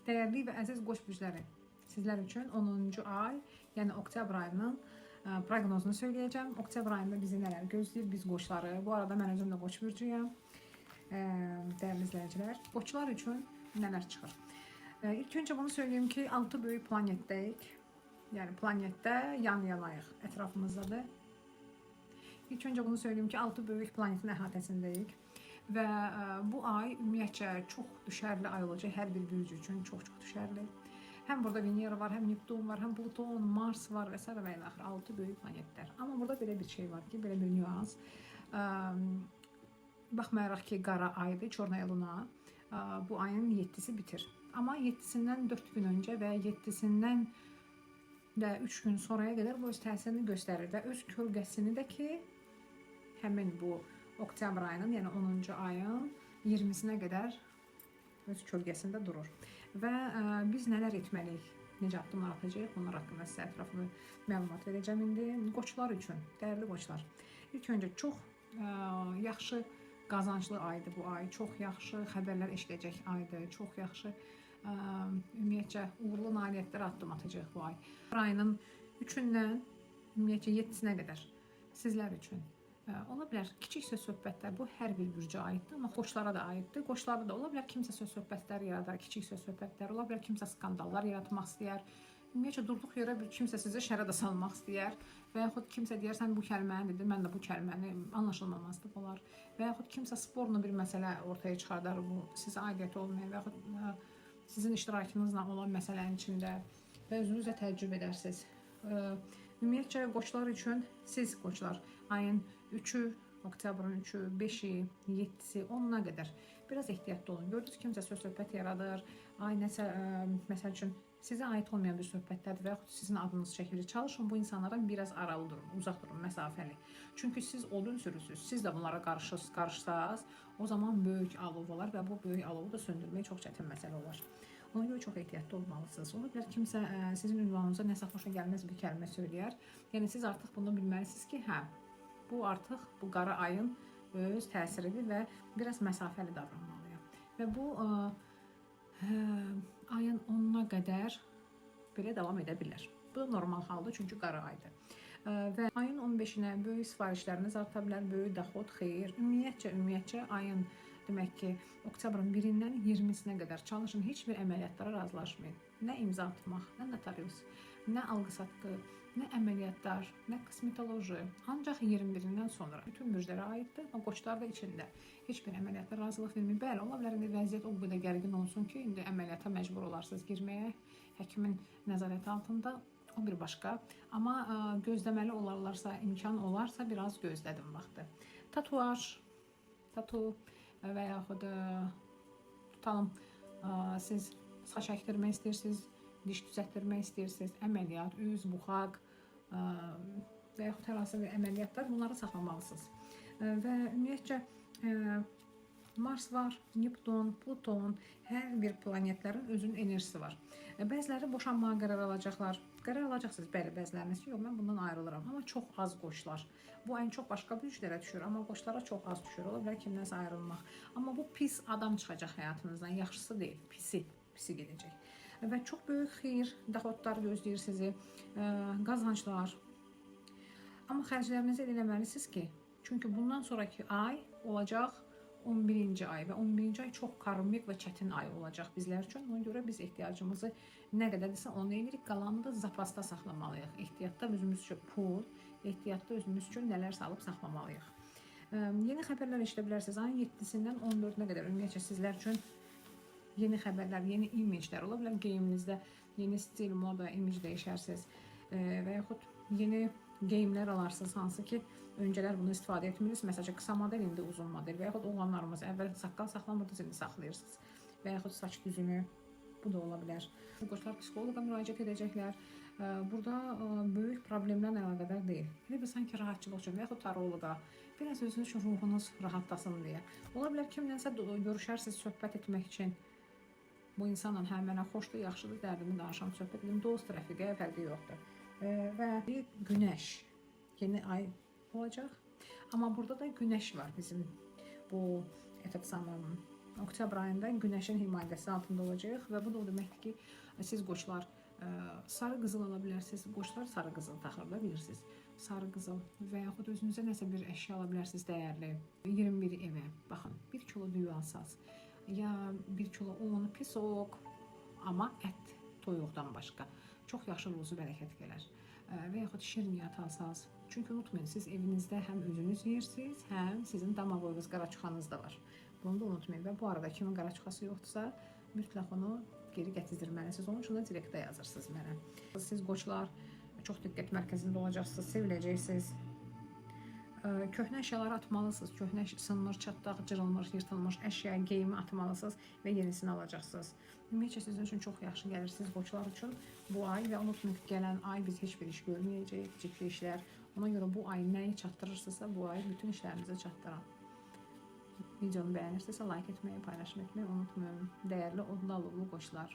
Değerli və əziz qoç bürcləri, sizlər üçün 10-cu ay, yəni oktyabr ayının proqnozunu söyləyəcəm. Oktyabr ayında bizi nələr gözləyir, biz qoçları. Bu arada mən özüm də qoç bürcüyəm. Dəyərli izləyicilər, qoçlar üçün nələr çıxır? İlk öncə bunu söyləyeyim ki, 6 böyük planetdəyik. Yəni planetdə yan-yanayıq, ətrafımızdadır. İlk öncə bunu söyleyeyim ki, 6 böyük planetin əhatəsindəyik və bu ay ümumiyyətcə çox düşərli ay olacaq hər bir bürc üçün, çox düşərli. Həm burada Venera var, həm Neptun var, həm Pluton, Mars var və s. və ilə axır 6 böyük planetlər. Amma burada belə bir şey var ki, belə bir nüans. Baxmayaraq ki, qara aydır, Çornaya Luna, bu ayın 7-si bitir. Amma 7-sindən 4 gün öncə və 7-sindən də 3 gün sonraya qədər bu öz təsirini göstərir və öz kölgəsini də ki, həmin bu oktyabr ayının, yəni 10-cu ayın 20-sinə qədər öz kölgəsində durur. Və biz nələr etməliyik, necə addımlar atacağıq, bunlar haqqında sizə ətraflı məlumat verəcəm indi. Qoçlar üçün, dəyərli qoçlar, ilk öncə çox yaxşı qazanclı aydır bu ay, çox yaxşı xəbərlər eşidəcək aydır, çox yaxşı ümumiyyətcə uğurlu nailiyyətlərə addım atacaq bu ay. Ayının 3-dən ümumiyyətcə 7-sinə qədər sizlər üçün ola bilər kiçik söz söhbətlər, bu hər bir bürcə aiddir, amma qoçlara da aiddir. Qoçlarda da ola bilər kimsə söz söhbətlər yaradar, kiçik söz söhbətlər, ola bilər kimsə skandallar yaratmaq istəyər. Ümumiyyətcə durduq yerə kimsə sizə şərə də salmaq istəyər və yaxud kimsə deyər sən bu kəlməni dedi, mən də bu kəlməni anlaşılmamazlıq olar və yaxud kimsə sporla bir məsələ ortaya çıxardar, bu sizə aidiyyəti olmayan və yaxud sizin iştirakınızla olan məsələnin içində və özünüz də təəccüb edərsiniz. Ümumiyyətcə qoçlar üçün, siz qoçlar ayın 3-ü, oktyabrın 3-ü, 5-i, 7-si, 10-una qədər biraz ehtiyatlı olun. Gördünüz kimsə söz söhbət yaradır, ay nəsə, məsəl üçün sizə aid olmayan bir söhbətlərdir və yaxud sizin adınız çəkilir. Çalışın bu insanlardan biraz aralı durun, uzaq durun, məsafəli. Çünki siz odun sürüsünüz, siz də bunlara qarışsaz, o zaman böyük alov olar və bu böyük alovu da söndürmək çox çətin məsələ olar. Ona görə çox ehtiyatlı olmalısınız. Ola bilər kimsə sizin ünvanınıza nəsə xoşuna gəlməz bir kəlmə söyləyər. Yəni siz artıq bunu bilməlisiniz ki, hə, bu artıq bu qara ayın öz təsiridir və biraz məsafəli davranmalıyam. Və bu ayın 10-una qədər belə davam edə bilər. Bu da normal haldır, çünki qara aydır. Və ayın 15-nə böyük sifarişləriniz arta bilər, böyük daxod, xeyir. Ümumiyyətcə ayın demək ki, oktyabrın 1-dən 20-sinə qədər çalışın, heç bir əməliyyatlara razılaşmayın. Nə imza atmaq, nə notarius, nə alqı-satqı, nə əməliyyatlar, nə kosmetoloji. Ancaq 21-dən sonra bütün bürclərə aiddir, amma qoçlar da içində heç bir əməliyyatlara razılıq verməyin. Bəli, ola bilər indi vəziyyət o qədər gərgin olsun ki, indi əməliyyata məcbur olarsınız girməyə, həkimin nəzarəti altında. O bir başqa. Amma gözləməli olarlarsa, imkan olarsa biraz gözlədim vaxtı. Tatu və yaxud tutalım, siz saç əkdirmək istəyirsiniz, diş düzəltdirmək istəyirsiniz, əməliyyat, üz, buxaq və yaxud hər hansı bir əməliyyatlar, bunları saxlamalısınız. Və ümumiyyətcə Mars var, Neptun, Pluton, hər bir planetlərin özünün enerjisi var. Bəziləri boşanmağa qərar alacaqlar. Qərar alacaqsınız, bəli, bəziləriniz yox, mən bundan ayrılıram. Amma çox az qoçlar. Bu ən çox başqa bürclərə düşür, amma qoçlara çox az düşür. Ola bilər kimdənsə ayrılmaq. Amma bu pis adam çıxacaq həyatınızdan, yaxşısı deyil, pisi gedəcək. Və çox böyük xeyir, daxodlar gözləyir sizi, qazanclar. Amma xərclərinizi eləməlisiniz ki, çünki bundan sonraki ay olacaq 11-ci ay və 11-ci ay çox karmik və çətin ay olacaq bizlər üçün. Ona görə biz ehtiyacımızı nə qədərdirsə onu eləyirik, qalanını da zapasda saxlamalıyıq. Ehtiyatda özümüz üçün pul, ehtiyatda özümüz üçün nələr salıb saxlamalıyıq. Yeni xəbərlər eşidə bilərsiniz. Ayın 7-sindən 14-nə qədər ümumiyyətcə sizlər üçün yeni xəbərlər, yeni imiclər ola bilər. Geyiminizdə yeni stil, moda, imic dəyişərsiniz və yaxud yeni geyimlər alarsınız, hansı ki, öncələr bunu istifadə etmirsiniz. Məsələn, qısa model, indi uzun model və yaxud oğlanlarımız əvvəl saqqal saxlamırdınız, indi saxlayırsınız və yaxud saç düzümü, bu da ola bilər. Qoçlar psixoloqa müraciət edəcəklər. Burada böyük problemlərlə əlaqədar deyil. Elə bir sanki rahatçılıq üçün və yaxud taroloqa, biraz özünüz üçün ruhunuz rahatlasın deyə. Ola bilər kimlənsə görüşərsiniz söhbət etmək üçün. Bu insanla hə mənə xoşdur, yaxşıdır, dərdimi danışam, söhbət edim, dost, rəfiqə, fərqi yoxdur. Və bir günəş, yeni ay olacaq. Amma burada da günəş var bizim bu oktyabr ayında günəşin himayəsi altında olacaq və bu da o deməkdir ki, siz qoçlar sarı qızıl ala bilərsiniz. Qoçlar sarı qızıl taxır da, bilirsiniz. Sarı qızıl və yaxud özünüzə nəsə bir əşya ala bilərsiniz dəyərli. 21 evə, baxın, 1 kilo düyü alsaz, ya 1 kilo un, pisok, amma ət toyuqdan başqa çox yaxşı ruzi bərəkət gələr. Və yaxud şirniyyat alsaz. Çünki unutmayın, siz evinizdə həm özünüz yeyirsiniz, həm sizin damagoyunuz, qaraçuxanız da var. Bunu da unutmayın və bu arada kimin qaraçuxası yoxdursa, mütləq onu geri gətizdirməlisiniz. Onun üçün də direktə yazırsınız mənə. Siz qoçlar çox diqqət mərkəzində olacaqsınız, seviləcəksiniz. Köhnə əşyaları atmalısınız. Köhnə sınmır, çatdaq, cırılmış, yırtılmış əşya, geyimi atmalısınız və yenisini alacaqsınız. Ümumiyyətcə sizin üçün çox yaxşı gəlir, siz qoçlar üçün bu ay və unutmayın ki, gələn ay biz heç bir iş görməyəcəyik, ciddi işlər. Ona görə bu ay nəyi çatdırırsınızsa, bu ay bütün işlərinizi çatdıran. Videonu bəyənirsinizsə like etməyi, paylaşmayı unutmayın. Dəyərli odlu alovlu qoçlar.